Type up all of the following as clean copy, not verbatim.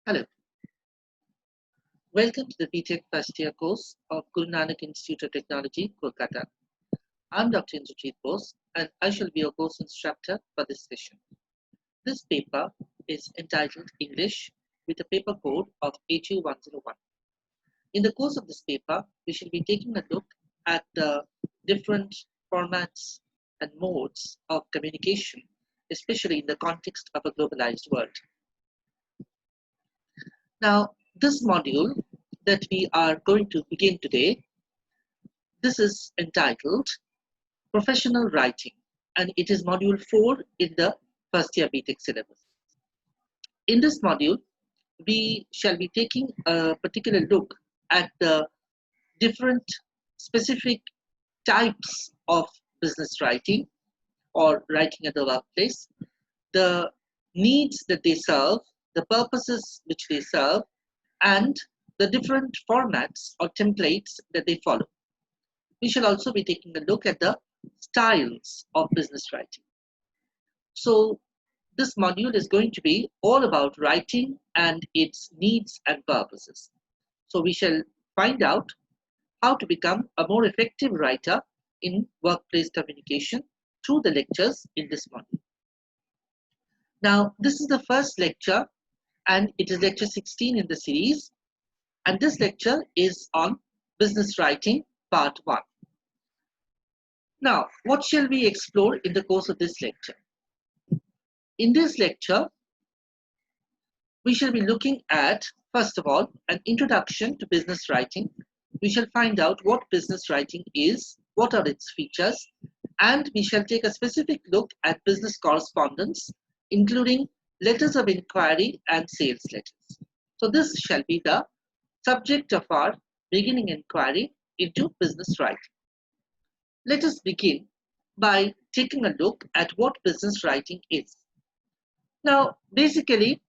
Hello, welcome to the BTech first year course of Guru Nanak Institute of Technology, Kolkata. I'm Dr. Indrajit Bose and I shall be your course instructor for this session. This paper is entitled English with a paper code of HU101. In the course of this paper, we shall be taking a look at the different formats and modes of communication, especially in the context of a globalized world. Now, this module that we are going to begin today, this is entitled Professional Writing, and it is module 4 in the first year BTech syllabus. In this module, we shall be taking a particular look at the different specific types of business writing or writing at the workplace, the needs that they serve, the purposes which they serve, and the different formats or templates that they follow. We shall also be taking a look at the styles of business writing. So this module is going to be all about writing and its needs and purposes. So we shall find out how to become a more effective writer in workplace communication through the lectures in this module. Now, this is the first lecture and it is lecture 16 in the series. And this lecture is on business writing part 1. Now, what shall we explore in the course of this lecture? In this lecture, we shall be looking at, first of all, an introduction to business writing. We shall find out what business writing is, what are its features, and we shall take a specific look at business correspondence, including letters of inquiry and sales letters. So this shall be the subject of our beginning inquiry into business writing. Let us begin by taking a look at what business writing is. Now, basically,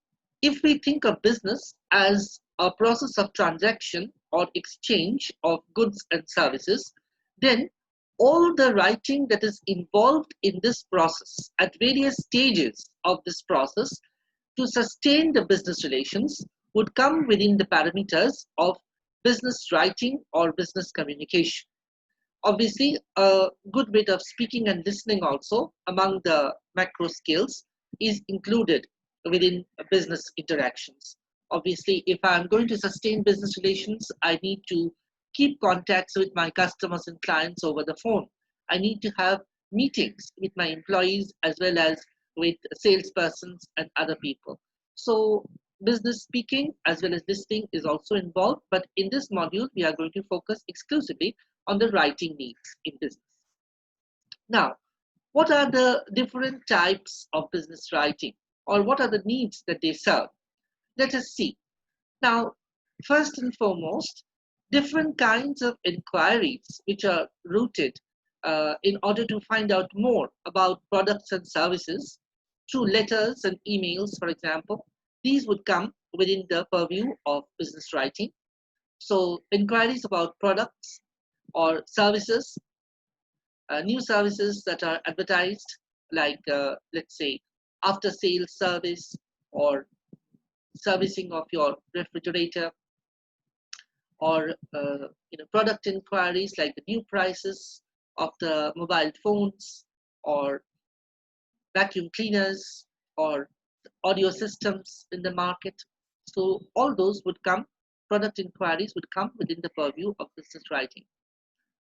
if we think of business as a process of transaction or exchange of goods and services, then all the writing that is involved in this process at various stages of this process to sustain the business relations would come within the parameters of business writing or business communication. Obviously, a good bit of speaking and listening also among the macro skills is included within business interactions. Obviously, if I'm going to sustain business relations, I need to keep contacts with my customers and clients over the phone. I need to have meetings with my employees as well as with salespersons and other people. So business speaking as well as listening is also involved, but in this module, we are going to focus exclusively on the writing needs in business. Now, what are the different types of business writing, or what are the needs that they serve? Let us see. Now, first and foremost, different kinds of inquiries which are routed in order to find out more about products and services through letters and emails, for example. These would come within the purview of business writing. So inquiries about products or services, new services that are advertised, like let's say after sales service or servicing of your refrigerator, or product inquiries like the new prices of the mobile phones or vacuum cleaners or audio systems in the market. So all those would come, product inquiries would come within the purview of business writing.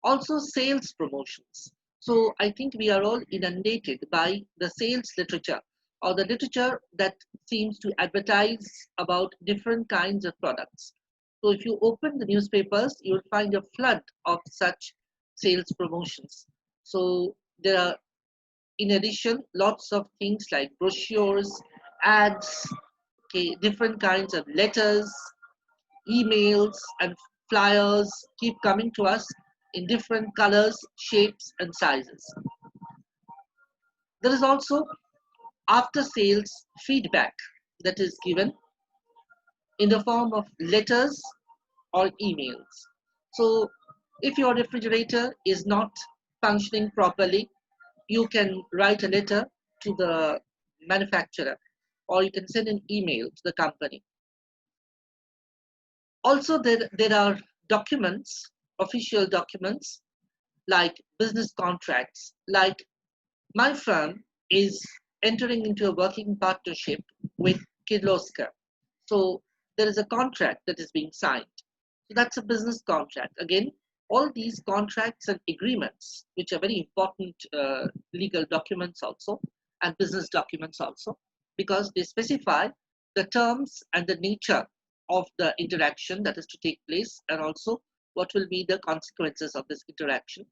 Also sales promotions. So I think we are all inundated by the sales literature or the literature that seems to advertise about different kinds of products. So if you open the newspapers, you'll find a flood of such sales promotions. So there are, in addition, lots of things like brochures, ads, okay, different kinds of letters, emails, and flyers keep coming to us in different colors, shapes, and sizes. There is also after sales feedback that is given in the form of letters or emails. So if your refrigerator is not functioning properly, you can write a letter to the manufacturer or you can send an email to the company Also, there are documents, official documents like business contracts, like my firm is entering into a working partnership with Kirloskar. So there is a contract that is being signed. So that's a business contract. Again, all these contracts and agreements, which are very important legal documents also, and business documents also, because they specify the terms and the nature of the interaction that is to take place, and also what will be the consequences of this interaction.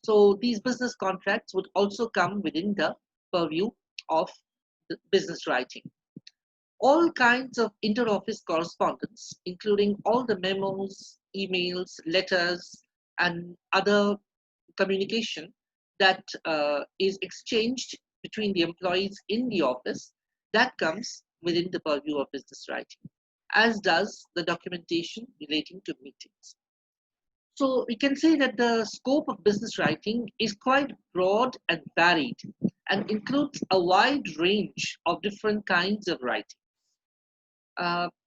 So these business contracts would also come within the purview of the business writing. All kinds of inter-office correspondence, including all the memos, emails, letters, and other communication that is exchanged between the employees in the office, that comes within the purview of business writing, as does the documentation relating to meetings. So we can say that the scope of business writing is quite broad and varied and includes a wide range of different kinds of writing.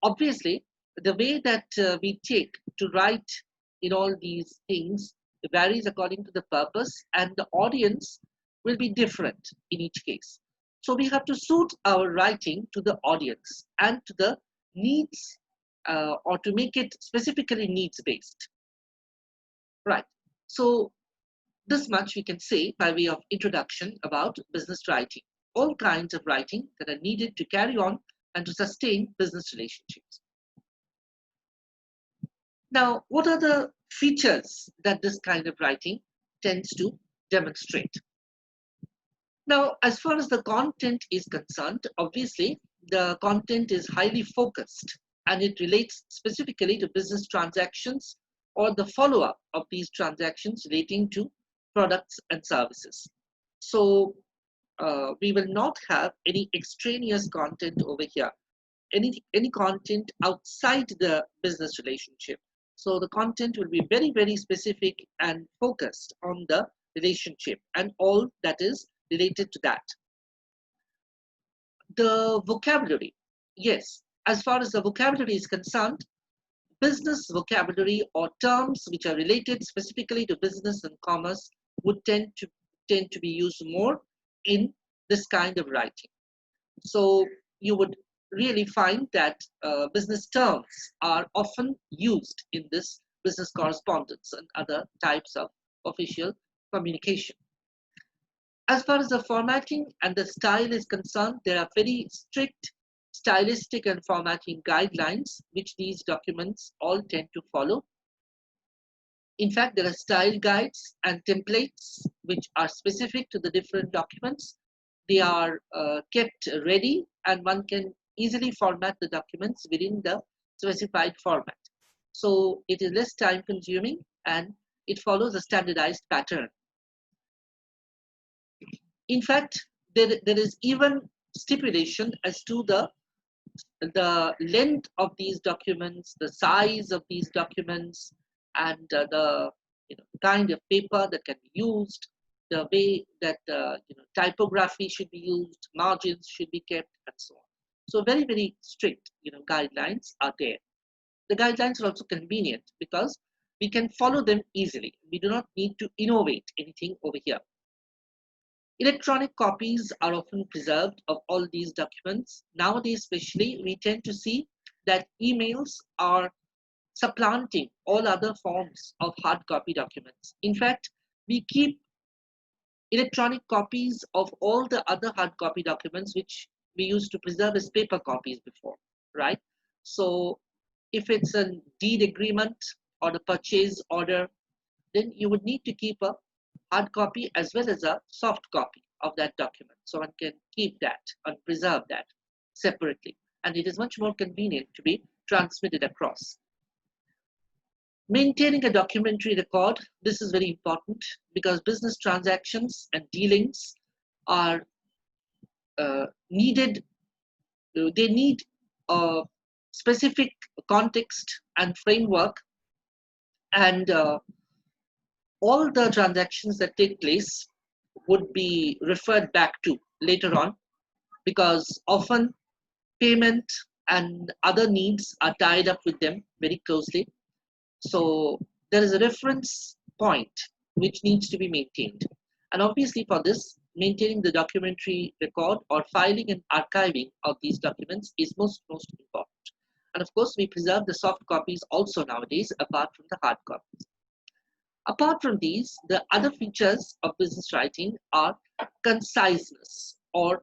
Obviously, the way that we take to write in all these things varies according to the purpose, and the audience will be different in each case. So we have to suit our writing to the audience and to the needs, or to make it specifically needs based. Right. So this much we can say by way of introduction about business writing. All kinds of writing that are needed to carry on and to sustain business relationships. Now, what are the features that this kind of writing tends to demonstrate? Now, as far as the content is concerned, obviously, the content is highly focused and it relates specifically to business transactions or the follow-up of these transactions relating to products and services. So we will not have any extraneous content over here, any content outside the business relationship. So the content will be very, very specific and focused on the relationship and all that is related to that. The vocabulary, yes, as far as the vocabulary is concerned, business vocabulary or terms which are related specifically to business and commerce would tend to be used more in this kind of writing. So you would really find that business terms are often used in this business correspondence and other types of official communication. As far as the formatting and the style is concerned, there are very strict stylistic and formatting guidelines which these documents all tend to follow. In fact, there are style guides and templates which are specific to the different documents. They are kept ready and one can easily format the documents within the specified format. So it is less time consuming and it follows a standardized pattern. In fact, there is even stipulation as to the length of these documents, the size of these documents, and the kind of paper that can be used, the way that typography should be used, margins should be kept, and so on. So very, very strict guidelines are there. The guidelines are also convenient because we can follow them easily. We do not need to innovate anything over here. Electronic copies are often preserved of all these documents. Nowadays, especially, we tend to see that emails are supplanting all other forms of hard copy documents. In fact, we keep electronic copies of all the other hard copy documents which we used to preserve as paper copies before, right? So if it's a deed agreement or a purchase order, then you would need to keep a hard copy as well as a soft copy of that document. So one can keep that and preserve that separately. And it is much more convenient to be transmitted across. Maintaining a documentary record, this is very important because business transactions and dealings are needed, they need a specific context and framework, and all the transactions that take place would be referred back to later on, because often payment and other needs are tied up with them very closely. So there is a reference point which needs to be maintained. And obviously for this, maintaining the documentary record or filing and archiving of these documents is most important. And of course, we preserve the soft copies also nowadays, apart from the hard copies. Apart from these, the other features of business writing are conciseness, or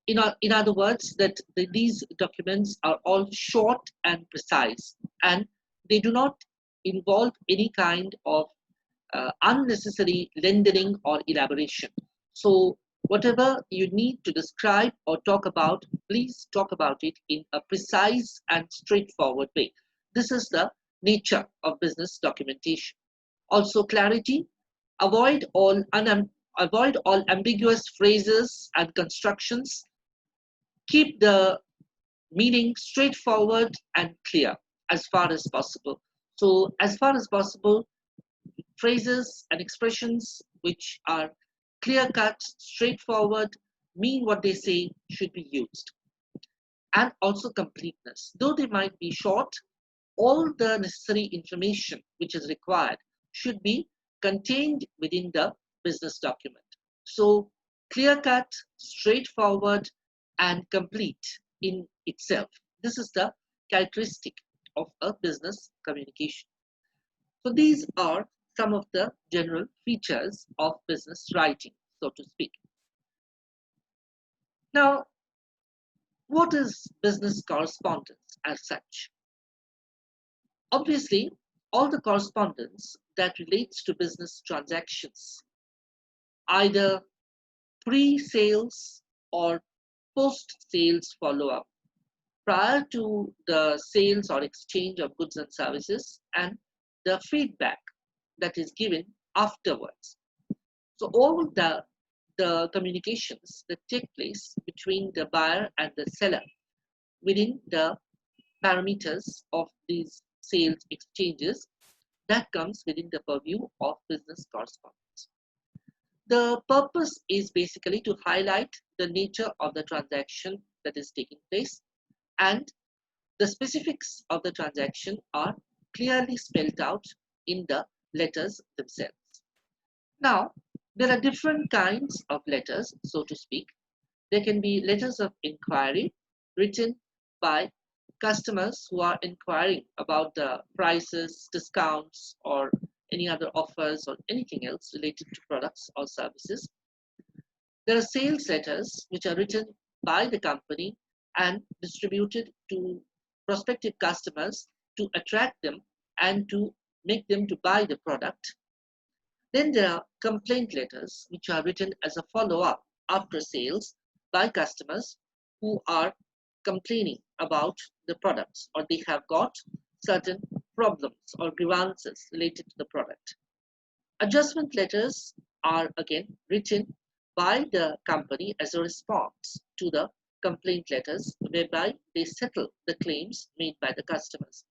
in other words, that these documents are all short and precise, and they do not involve any kind of unnecessary lengthening or elaboration. So whatever you need to describe or talk about, please talk about it in a precise and straightforward way. This is the nature of business documentation. Also clarity, avoid all avoid all ambiguous phrases and constructions. Keep the meaning straightforward and clear as far as possible. So as far as possible, phrases and expressions which are clear cut, straightforward, mean what they say should be used. And also completeness. Though they might be short, all the necessary information which is required should be contained within the business document. So clear cut, straightforward, and complete in itself. This is the characteristic of a business communication. So these are some of the general features of business writing, so to speak. Now, what is business correspondence as such? Obviously, all the correspondence that relates to business transactions, either pre-sales or post-sales follow-up, prior to the sales or exchange of goods and services, and the feedback that is given afterwards. So all the communications that take place between the buyer and the seller within the parameters of these sales exchanges, that comes within the purview of business correspondence. The purpose is basically to highlight the nature of the transaction that is taking place, and the specifics of the transaction are clearly spelled out in the letters themselves. Now, there are different kinds of letters, so to speak. There can be letters of inquiry written by customers who are inquiring about the prices, discounts, or any other offers or anything else related to products or services. There are sales letters which are written by the company and distributed to prospective customers to attract them and to make them to buy the product. Then there are complaint letters which are written as a follow-up after sales by customers who are complaining about the products, or they have got certain problems or grievances related to the product. Adjustment letters are again written by the company as a response to the complaint letters, whereby they settle the claims made by the customers.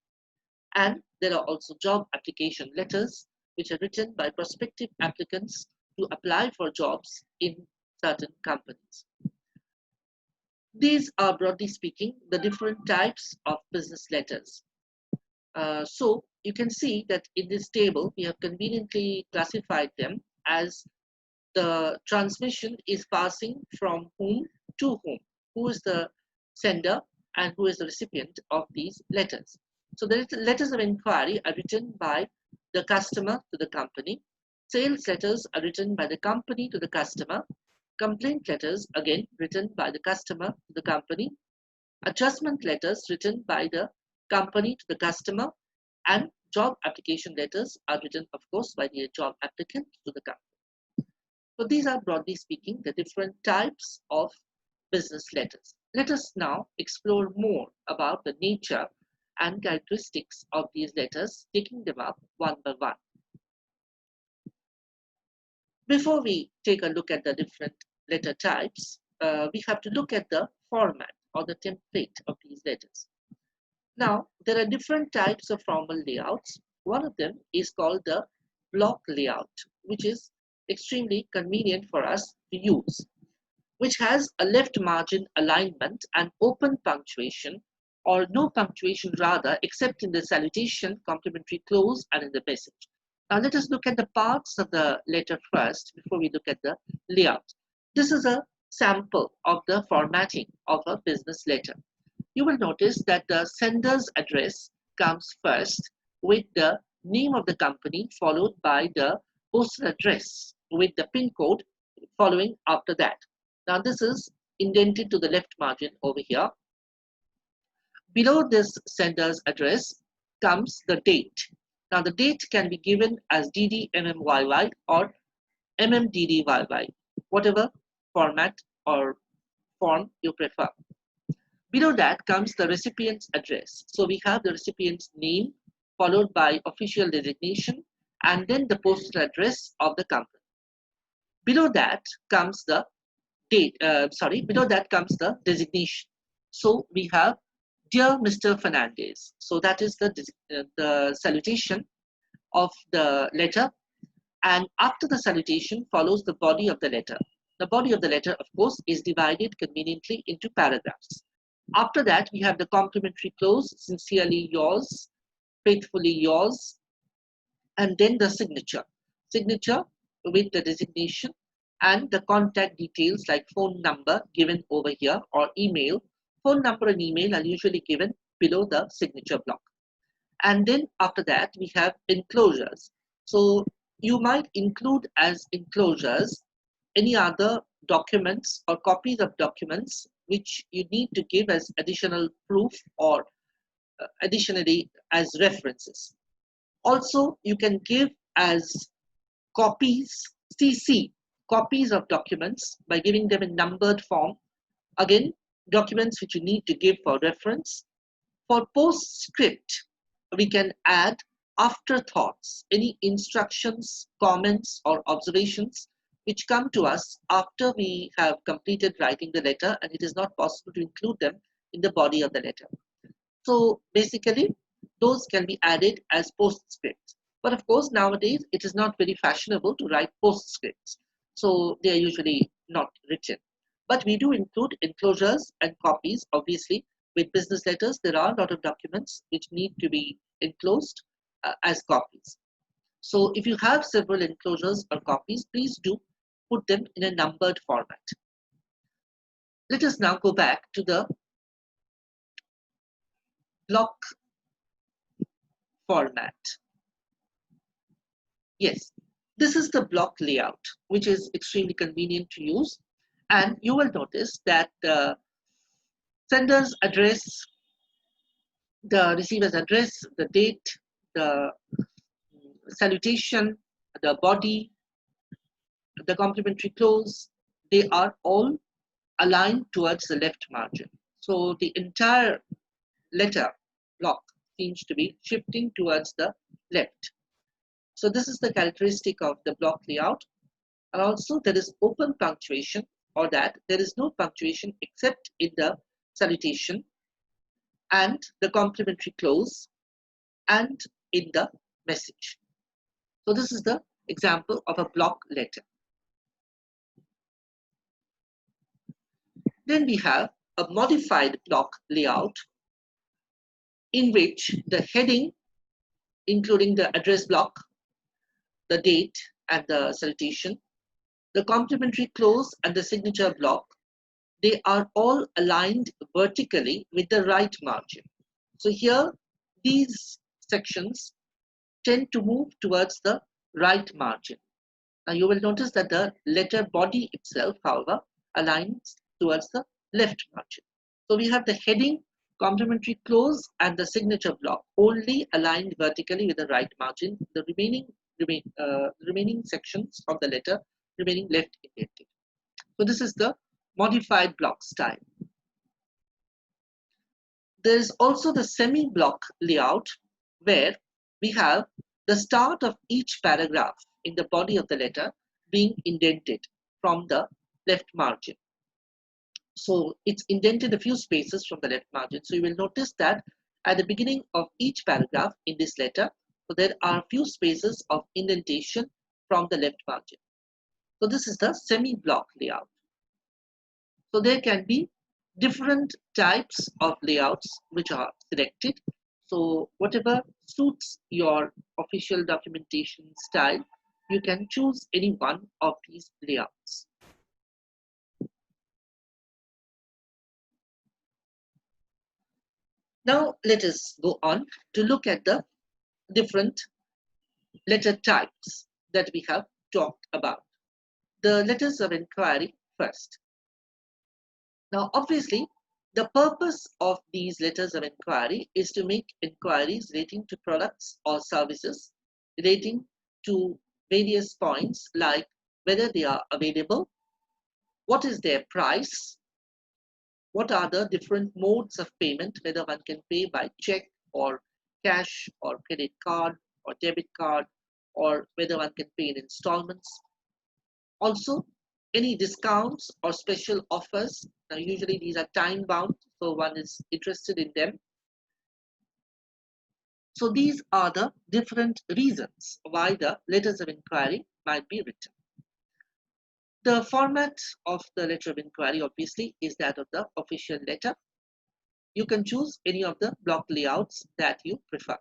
And there are also job application letters which are written by prospective applicants to apply for jobs in certain companies. These are, broadly speaking, the different types of business letters. So you can see that in this table, we have conveniently classified them as the transmission is passing from whom to whom, who is the sender and who is the recipient of these letters. So the letters of inquiry are written by the customer to the company. Sales letters are written by the company to the customer. Complaint letters, again, written by the customer to the company. Adjustment letters written by the company to the customer. And job application letters are written, of course, by the job applicant to the company. So these are, broadly speaking, the different types of business letters. Let us now explore more about the nature and characteristics of these letters, taking them up one by one. Before we take a look at the different letter types, we have to look at the format or the template of these letters. Now, there are different types of formal layouts. One of them is called the block layout, which is extremely convenient for us to use, which has a left margin alignment and open punctuation or no punctuation rather, except in the salutation, complimentary close, and in the message. Now let us look at the parts of the letter first before we look at the layout. This is a sample of the formatting of a business letter. You will notice that the sender's address comes first with the name of the company, followed by the postal address with the pin code following after that. Now this is indented to the left margin over here. Below this sender's address comes the date. Now the date can be given as DDMMYY or MMDDYY, whatever format or form you prefer. Below that comes the recipient's address. So we have the recipient's name followed by official designation and then the postal address of the company. Below that comes the below that comes the designation. So we have Dear Mr. Fernandez. So that is the salutation of the letter, and after the salutation follows the body of the letter. The body of the letter, of course, is divided conveniently into paragraphs. After that, we have the complimentary close, sincerely yours, faithfully yours, and then the signature. Signature with the designation and the contact details like phone number given over here or email. Phone number and email are usually given below the signature block. And then after that, we have enclosures. So you might include as enclosures any other documents or copies of documents which you need to give as additional proof or additionally as references. Also, you can give as copies, CC, copies of documents by giving them in numbered form. Again, documents which you need to give for reference. For postscript, we can add afterthoughts, any instructions, comments, or observations which come to us after we have completed writing the letter and it is not possible to include them in the body of the letter. So basically, those can be added as postscripts. But of course, nowadays, it is not very fashionable to write postscripts. So they are usually not written. But we do include enclosures and copies. Obviously, with business letters, there are a lot of documents which need to be enclosed as copies. So if you have several enclosures or copies, please do put them in a numbered format. Let us now go back to the block format. Yes, this is the block layout, which is extremely convenient to use. And you will notice that the sender's address, the receiver's address, the date, the salutation, the body, the complimentary close, they are all aligned towards the left margin. So the entire letter block seems to be shifting towards the left. So this is the characteristic of the block layout. And also there is open punctuation, or that there is no punctuation except in the salutation and the complimentary close and in the message. So this is the example of a block letter. Then we have a modified block layout in which the heading, including the address block, the date and the salutation, the complimentary close and the signature block, they are all aligned vertically with the right margin. So here, these sections tend to move towards the right margin. Now you will notice that the letter body itself, however, aligns towards the left margin. So we have the heading, complimentary close and the signature block only aligned vertically with the right margin. The remaining sections of the letter remaining left indented. So this is the modified block style. There is also the semi-block layout where we have the start of each paragraph in the body of the letter being indented from the left margin. So it's indented a few spaces from the left margin. So you will notice that at the beginning of each paragraph in this letter, so there are a few spaces of indentation from the left margin. So this is the semi-block layout. So there can be different types of layouts which are selected. So whatever suits your official documentation style, you can choose any one of these layouts. Now let us go on to look at the different letter types that we have talked about. The letters of inquiry first. Now, obviously, the purpose of these letters of inquiry is to make inquiries relating to products or services, relating to various points like whether they are available, what is their price, what are the different modes of payment, whether one can pay by check or cash or credit card or debit card, or whether one can pay in installments. Also, any discounts or special offers. Now, usually these are time bound, so one is interested in them. So these are the different reasons why the letters of inquiry might be written. The format of the letter of inquiry obviously is that of the official letter. You can choose any of the block layouts that you prefer.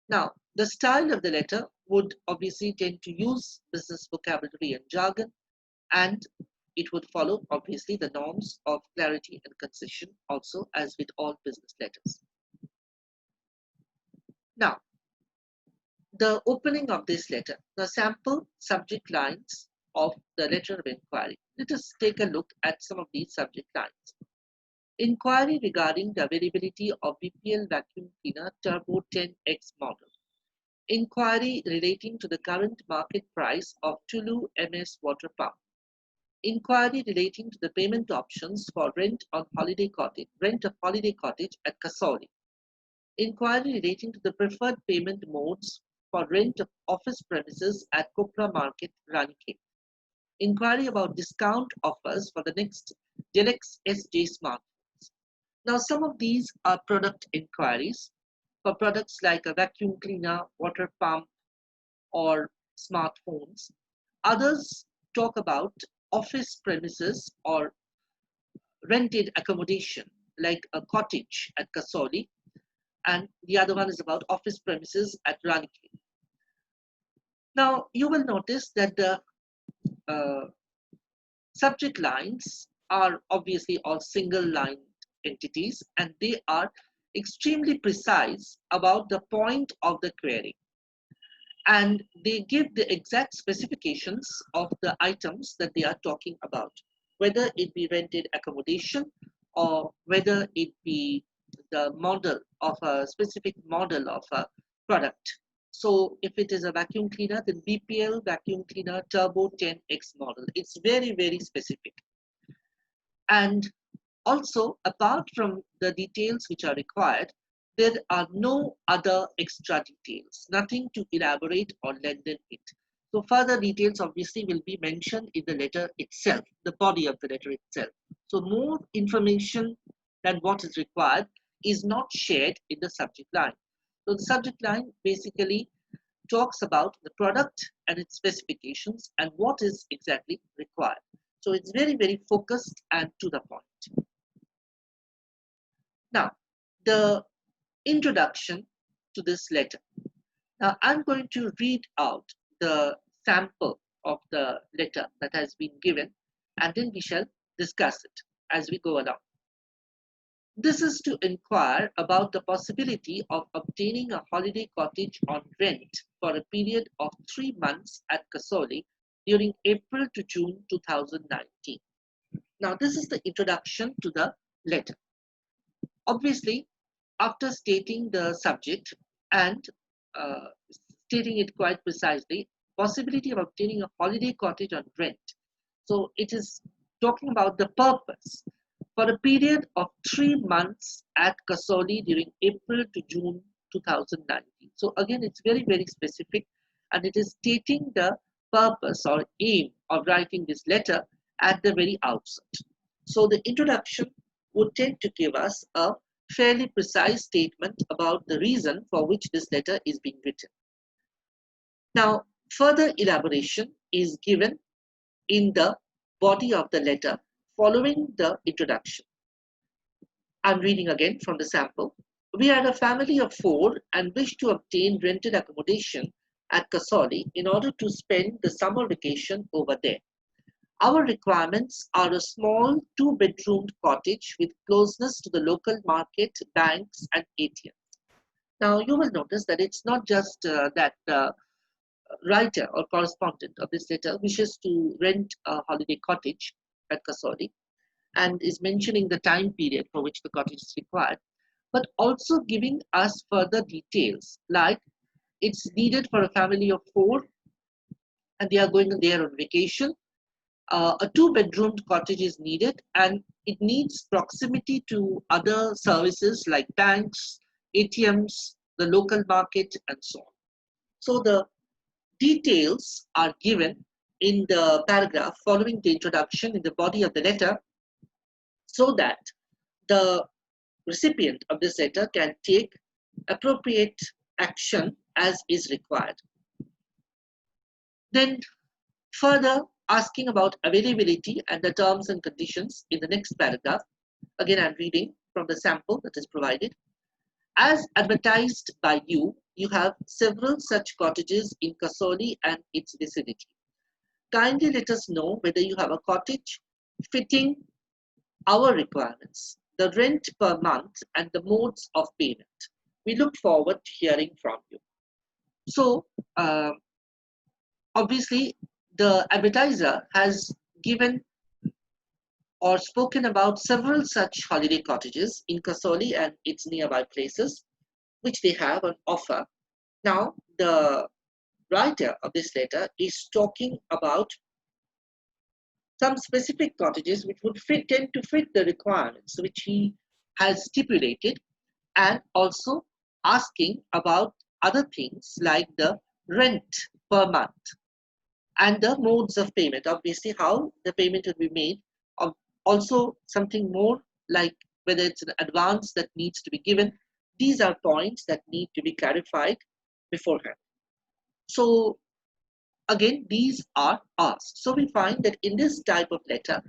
Now, the style of the letter would obviously tend to use business vocabulary and jargon, and it would follow obviously the norms of clarity and concision also, as with all business letters. Now, the opening of this letter, the sample subject lines of the letter of inquiry. Let us take a look at some of these subject lines. Inquiry regarding the availability of BPL vacuum cleaner Turbo 10X model. Inquiry relating to the current market price of Tulu MS water pump. Inquiry relating to the payment options for rent of holiday cottage at Kasoli. Inquiry relating to the preferred payment modes for rent of office premises at Kopra Market, Ranikhet. Inquiry about discount offers for the next Deluxe SJ smartphones. Now, some of these are product inquiries for products like a vacuum cleaner, water pump, or smartphones. Others talk about office premises or rented accommodation like a cottage at Kasoli, and the other one is about office premises at Raniki. Now, you will notice that the uh, subject lines are obviously all single line entities, and they are extremely precise about the point of the query. And they give the exact specifications of the items that they are talking about, whether it be rented accommodation or whether it be the model of a specific model of a product. So if it is a vacuum cleaner, then BPL vacuum cleaner Turbo 10X model. It's very, very specific. And also, apart from the details which are required, there are no other extra details, nothing to elaborate or lengthen it. So further details obviously will be mentioned in the letter itself, the body of the letter itself. So more information than what is required is not shared in the subject line. So the subject line basically talks about the product and its specifications and what is exactly required. So it's very, very focused and to the point. Now, the introduction to this letter. Now, I'm going to read out the sample of the letter that has been given, and then we shall discuss it as we go along. This is to inquire about the possibility of obtaining a holiday cottage on rent for a period of 3 months at Kasoli during April to June 2019. Now, this is the introduction to the letter. Obviously, after stating the subject and uh, stating it quite precisely, possibility of obtaining a holiday cottage on rent. So it is talking about the purpose for a period of 3 months at Kasoli during April to June 2019. So again, it's very, very specific, and it is stating the purpose or aim of writing this letter at the very outset. So the introduction would tend to give us a fairly precise statement about the reason for which this letter is being written. Now, further elaboration is given in the body of the letter following the introduction. I'm reading again from the sample. We are a family of four and wish to obtain rented accommodation at Kasoli in order to spend the summer vacation over there. Our requirements are a small two-bedroomed cottage with closeness to the local market, banks, and ATM. Now, you will notice that it's not just that the writer or correspondent of this letter wishes to rent a holiday cottage at Kasoli and is mentioning the time period for which the cottage is required, but also giving us further details like it's needed for a family of four and they are going there on vacation. A two-bedroomed cottage is needed and it needs proximity to other services like banks, ATMs, the local market, and so on. So the details are given in the paragraph following the introduction in the body of the letter so that the recipient of this letter can take appropriate action as is required. Then further asking about availability and the terms and conditions in the next paragraph. Again, I'm reading from the sample that is provided. As advertised by you, you have several such cottages in Kasoli and its vicinity. Kindly let us know whether you have a cottage fitting our requirements, the rent per month, and the modes of payment. We look forward to hearing from you. So, obviously, the advertiser has given or spoken about several such holiday cottages in Kasoli and its nearby places, which they have on offer. Now, the writer of this letter is talking about some specific cottages which would tend to fit the requirements which he has stipulated, and also asking about other things like the rent per month and the modes of payment. Obviously, how the payment will be made. Also, something more like whether it's an advance that needs to be given. These are points that need to be clarified beforehand. So, again, these are asked. So, we find that in this type of letter,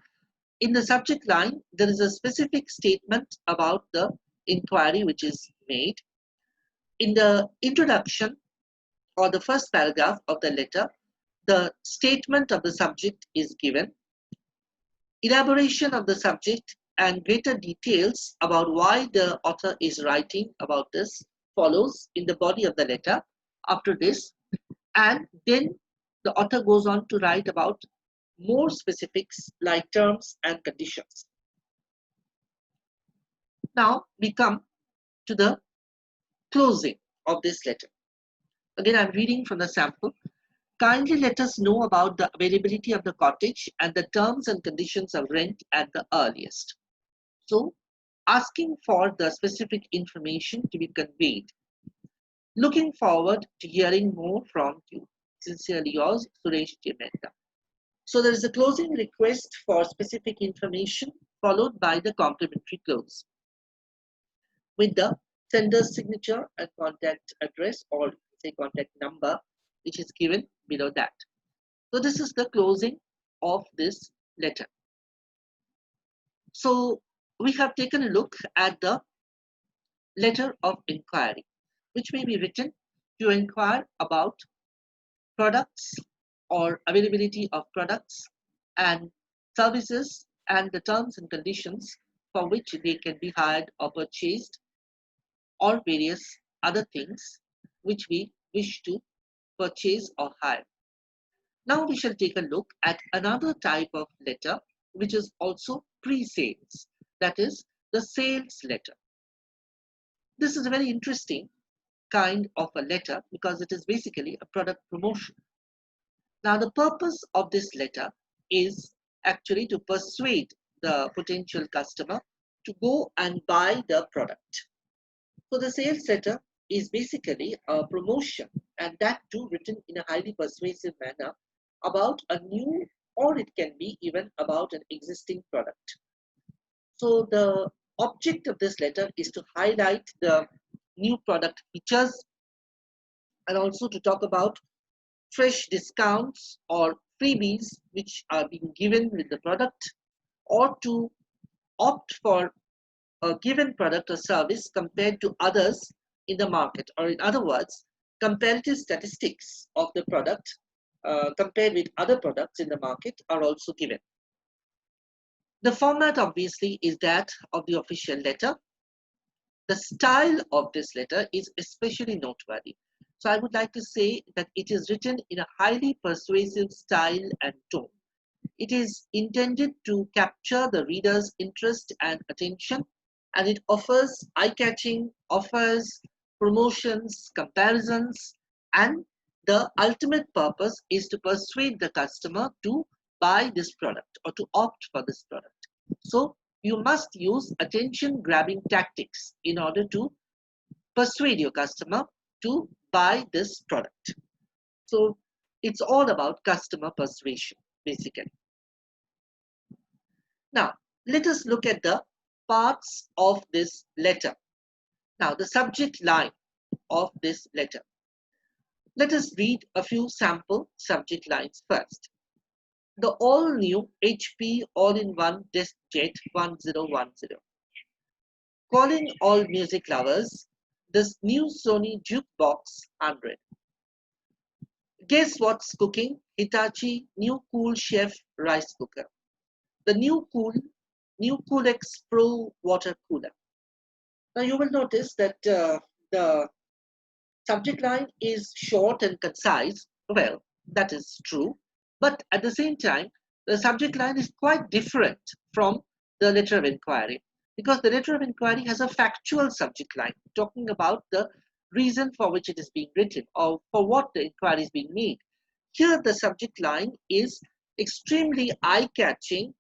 in the subject line, there is a specific statement about the inquiry which is made. In the introduction or the first paragraph of the letter, the statement of the subject is given. Elaboration of the subject and greater details about why the author is writing about this follows in the body of the letter after this, and then the author goes on to write about more specifics like terms and conditions. Now we come to the closing of this letter. Again, I'm reading from the sample. Kindly let us know about the availability of the cottage and the terms and conditions of rent at the earliest. So, asking for the specific information to be conveyed. Looking forward to hearing more from you. Sincerely yours, Suresh J. Mehta. So, there is a closing request for specific information followed by the complimentary close with the sender's signature and contact address or say contact number which is given below that. So this is the closing of this letter. So we have taken a look at the letter of inquiry, which may be written to inquire about products or availability of products and services and the terms and conditions for which they can be hired or purchased or various other things which we wish to purchase or hire. Now we shall take a look at another type of letter which is also pre-sales, that is the sales letter. This is a very interesting kind of a letter because it is basically a product promotion. Now the purpose of this letter is actually to persuade the potential customer to go and buy the product. So the sales letter is basically a promotion, and that too written in a highly persuasive manner about a new, or it can be even about an existing product. So the object of this letter is to highlight the new product features and also to talk about fresh discounts or freebies which are being given with the product, or to opt for a given product or service compared to others in the market, or in other words, comparative statistics of the product compared with other products in the market are also given. The format obviously is that of the official letter. The style of this letter is especially noteworthy. So I would like to say that it is written in a highly persuasive style and tone. It is intended to capture the reader's interest and attention, and it offers eye-catching offers, promotions, comparisons, and the ultimate purpose is to persuade the customer to buy this product or to opt for this product. So you must use attention-grabbing tactics in order to persuade your customer to buy this product. So it's all about customer persuasion, basically. Now, let us look at the parts of this letter. Now, the subject line of this letter. Let us read a few sample subject lines first. The all-new HP all-in-one Desk Jet 1010. Calling all music lovers, this new Sony Jukebox 100. Guess what's cooking? Hitachi new Cool Chef rice cooker. The new Coolx Pro water cooler. Now you will notice that the subject line is short and concise. Well, that is true. But at the same time, the subject line is quite different from the letter of inquiry, because the letter of inquiry has a factual subject line talking about the reason for which it is being written or for what the inquiry is being made. Here, the subject line is extremely eye-catching,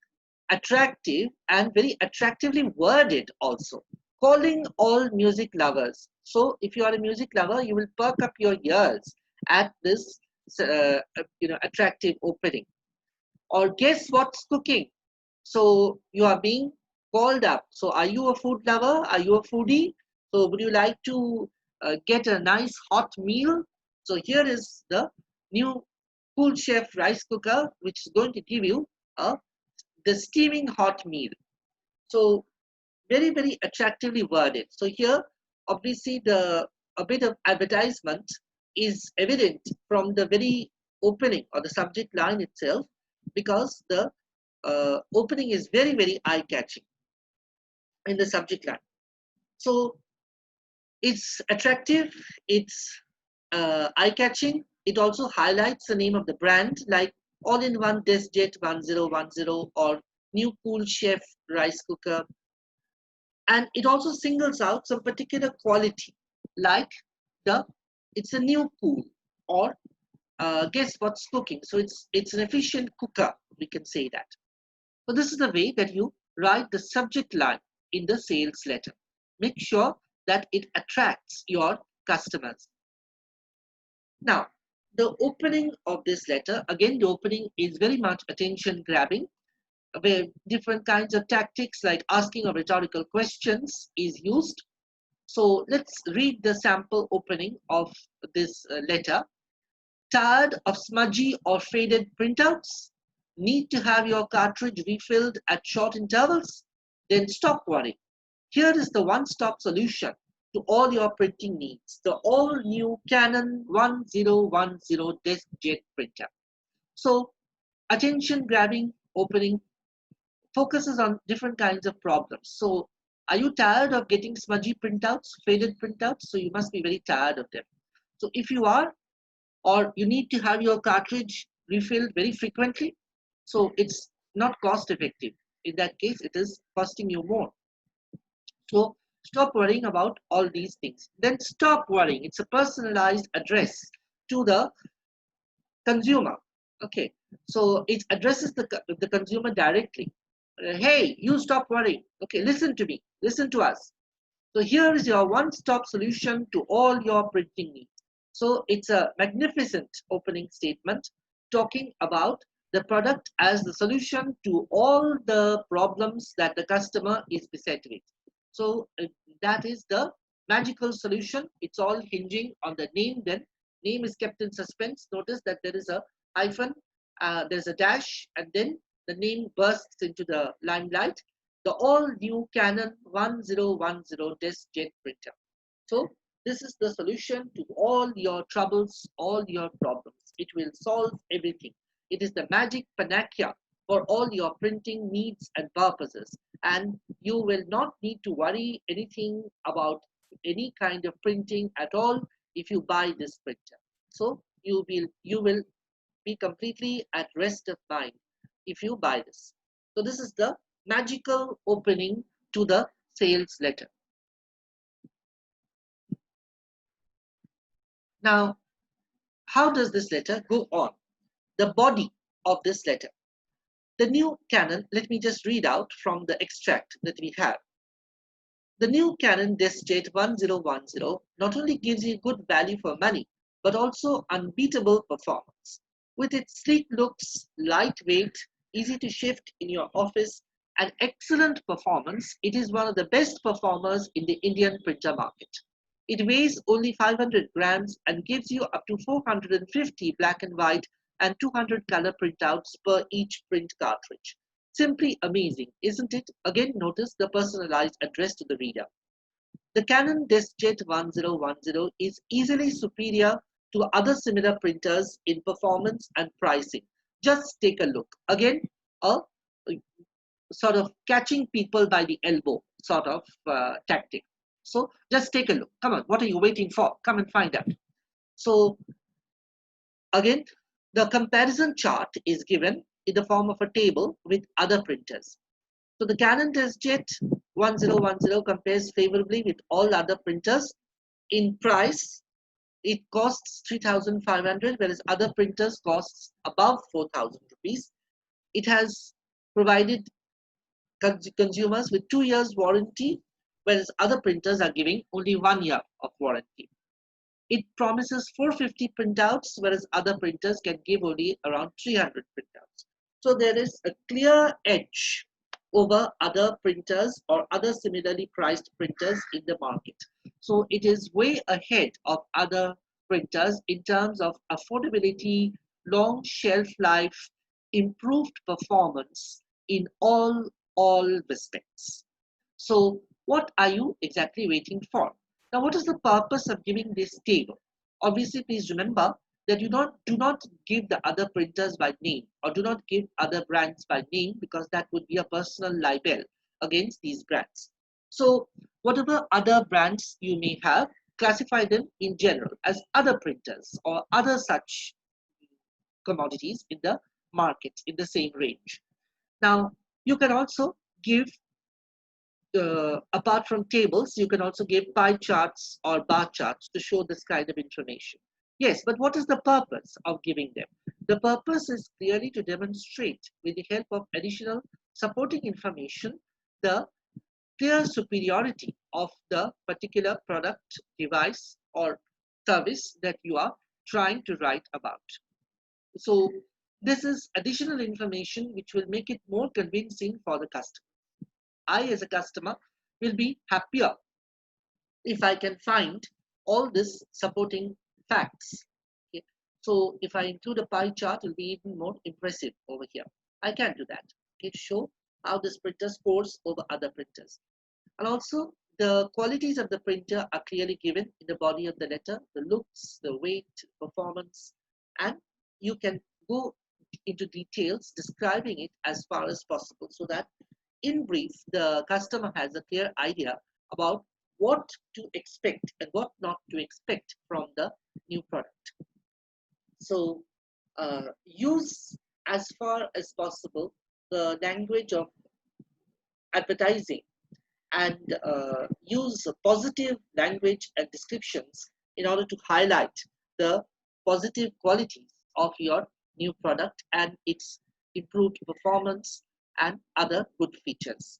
attractive, and very attractively worded also. Calling all music lovers. So if you are a music lover, you will perk up your ears at this attractive opening. Or guess what's cooking? So you are being called up. So are you a food lover? Are you a foodie? So would you like to get a nice hot meal? So here is the new Cool Chef rice cooker, which is going to give you the steaming hot meal. So very, very attractively worded. So here, obviously, a bit of advertisement is evident from the very opening or the subject line itself, because the opening is very, very eye-catching in the subject line. So it's attractive, it's eye-catching. It also highlights the name of the brand, like all-in-one Desk Jet 1010 or new Cool Chef rice cooker. And it also singles out some particular quality, like it's a new cool, or guess what's cooking. So it's an efficient cooker, we can say that. So this is the way that you write the subject line in the sales letter. Make sure that it attracts your customers. Now, the opening of this letter, again, the opening is very much attention grabbing, where different kinds of tactics like asking of rhetorical questions is used. So let's read the sample opening of this letter. Tired of smudgy or faded printouts? Need to have your cartridge refilled at short intervals? Then stop worrying. Here is the one-stop solution to all your printing needs, the all-new Canon 1010 Desk Jet printer. So attention-grabbing opening focuses on different kinds of problems. So are you tired of getting smudgy printouts, faded printouts? So you must be very tired of them. So if you are, or you need to have your cartridge refilled very frequently, so it's not cost effective. In that case, it is costing you more. So stop worrying about all these things. Then stop worrying. It's a personalized address to the consumer. Okay, so it addresses the consumer directly. Hey, you stop worrying. Okay, listen to me. Listen to us. So here is your one-stop solution to all your printing needs. So it's a magnificent opening statement talking about the product as the solution to all the problems that the customer is beset with. So that is the magical solution. It's all hinging on the name. Then name is kept in suspense. Notice that there is a hyphen, there's a dash, and then the name bursts into the limelight. the all new Canon 1010 desk jet printer. So this is the solution to all your troubles, all your problems. It will solve everything. It is the magic panacea for all your printing needs and purposes. And you will not need to worry anything about any kind of printing at all if you buy this printer. So you will be completely at rest of mind if you buy this. So this is the magical opening to the sales letter. Now, how does this letter go on? The body of this letter. The new Canon, let me just read out from the extract that we have. The new Canon DeskJet 1010 not only gives you good value for money, but also unbeatable performance. With its sleek looks, lightweight, easy to shift in your office, and excellent performance, it is one of the best performers in the Indian printer market. It weighs only 500 grams and gives you up to 450 black and white and 200 color printouts per each print cartridge. Simply amazing, isn't it? Again, notice the personalized address to the reader. The Canon DeskJet 1010 is easily superior to other similar printers in performance and pricing. Just take a look. Again, a sort of catching people by the elbow sort of tactic. So just take a look. Come on, what are you waiting for? Come and find out. So again, the comparison chart is given in the form of a table with other printers. So the Canon DeskJet 1010 compares favorably with all other printers. In price, it costs 3,500, whereas other printers costs above 4,000 rupees. It has provided consumers with 2 years warranty, whereas other printers are giving only 1 year of warranty. It promises 450 printouts, whereas other printers can give only around 300 printouts. So there is a clear edge over other printers or other similarly priced printers in the market. So it is way ahead of other printers in terms of affordability, long shelf life, improved performance in all respects. So what are you exactly waiting for? Now, what is the purpose of giving this table? Obviously, please remember that you do not give the other printers by name, or do not give other brands by name, because that would be a personal libel against these brands. So whatever other brands you may have, classify them in general as other printers or other such commodities in the market in the same range. Now, you can also give apart from tables, you can also give pie charts or bar charts to show this kind of information. Yes, but what is the purpose of giving them? The purpose is clearly to demonstrate, with the help of additional supporting information, the clear superiority of the particular product, device, or service that you are trying to write about. So this is additional information which will make it more convincing for the customer. I, as a customer, will be happier if I can find all this supporting facts. Okay. So if I include a pie chart, it will be even more impressive over here. I can do that, okay, to show how this printer scores over other printers. And also, the qualities of the printer are clearly given in the body of the letter, the looks, the weight, performance, and you can go into details describing it as far as possible, so that in brief, the customer has a clear idea about what to expect and what not to expect from the new product. So use as far as possible the language of advertising, and use positive language and descriptions in order to highlight the positive qualities of your new product and its improved performance and other good features.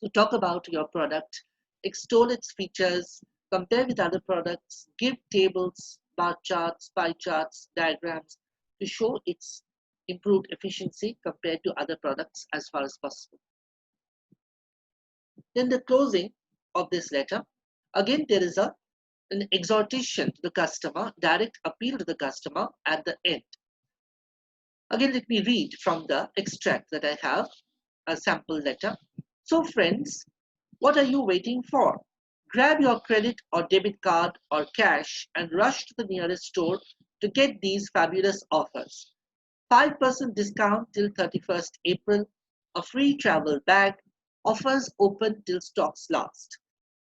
So talk about your product, extol its features, compare with other products, give tables, bar charts, pie charts, diagrams to show its improved efficiency compared to other products as far as possible. Then the closing of this letter, again there is an exhortation to the customer, direct appeal to the customer at the end. Again, let me read from the extract that I have, a sample letter. So friends, what are you waiting for? Grab your credit or debit card or cash and rush to the nearest store to get these fabulous offers. 5% discount till 31st April, a free travel bag, offers open till stocks last.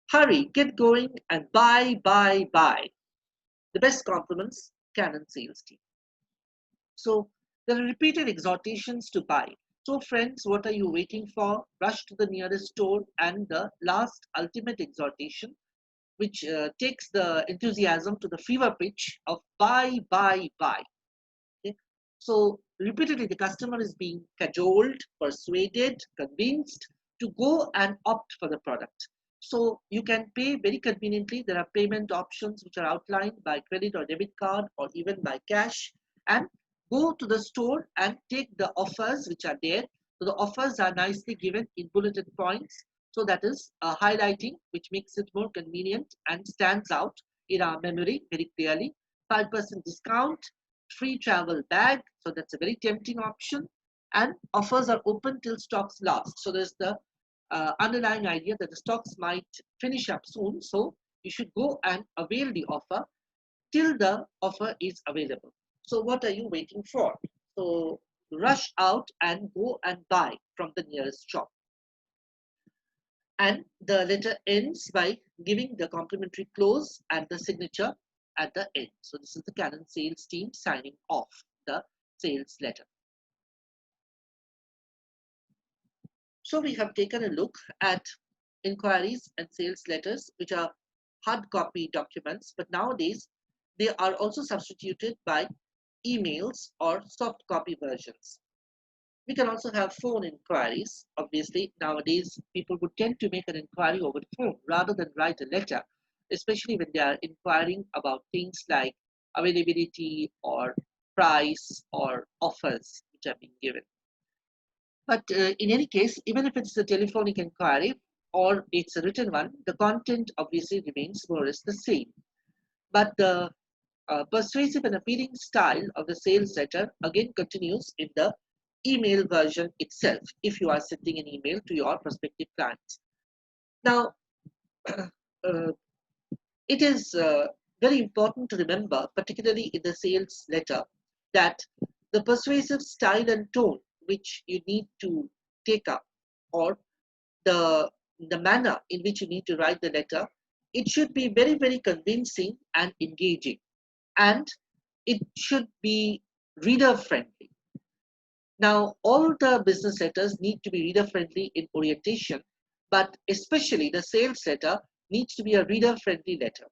Hurry, get going and buy, buy, buy. The best compliments, Canon sales team. So there are repeated exhortations to buy. So friends, what are you waiting for? Rush to the nearest store. And the last ultimate exhortation, which takes the enthusiasm to the fever pitch of buy, buy, buy. Okay? So repeatedly the customer is being cajoled, persuaded, convinced to go and opt for the product. So you can pay very conveniently. There are payment options which are outlined by credit or debit card or even by cash, and go to the store and take the offers which are there. So the offers are nicely given in bulleted points. So that is highlighting, which makes it more convenient and stands out in our memory very clearly. 5% discount, free travel bag. So that's a very tempting option. And offers are open till stocks last. So there's the underlying idea that the stocks might finish up soon. So you should go and avail the offer till the offer is available. So what are you waiting for? So rush out and go and buy from the nearest shop. And the letter ends by giving the complimentary close and the signature at the end. So this is the Canon sales team signing off the sales letter. So we have taken a look at inquiries and sales letters, which are hard copy documents, but nowadays they are also substituted by emails or soft copy versions. We can also have phone inquiries. Obviously, nowadays people would tend to make an inquiry over the phone rather than write a letter, especially when they are inquiring about things like availability or price or offers which are being given. But in any case, even if it's a telephonic inquiry or it's a written one, the content obviously remains more or less the same. But the persuasive and appealing style of the sales letter again continues in the email version itself if you are sending an email to your prospective clients. Now, it is very important to remember, particularly in the sales letter, that the persuasive style and tone which you need to take up, or the manner in which you need to write the letter, it should be very, very convincing and engaging. And it should be reader friendly. Now, all the business letters need to be reader friendly in orientation, but especially the sales letter needs to be a reader friendly letter.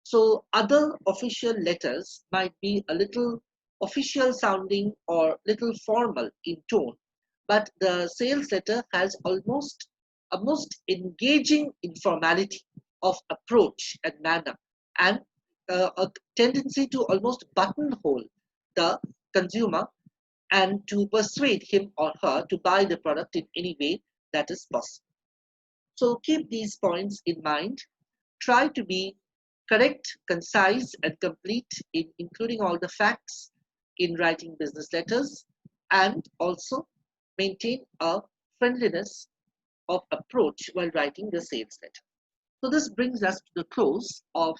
So other official letters might be a little official sounding or little formal in tone, but the sales letter has almost a most engaging informality of approach and manner, and a tendency to almost buttonhole the consumer and to persuade him or her to buy the product in any way that is possible. So keep these points in mind. Try to be correct, concise, and complete in including all the facts in writing business letters, and also maintain a friendliness of approach while writing the sales letter. So this brings us to the close of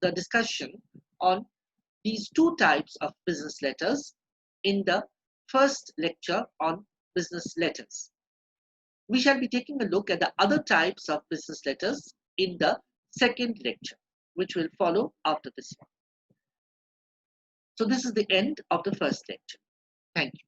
the discussion on these two types of business letters in the first lecture on business letters. We shall be taking a look at the other types of business letters in the second lecture, which will follow after this one. So this is the end of the first lecture. Thank you.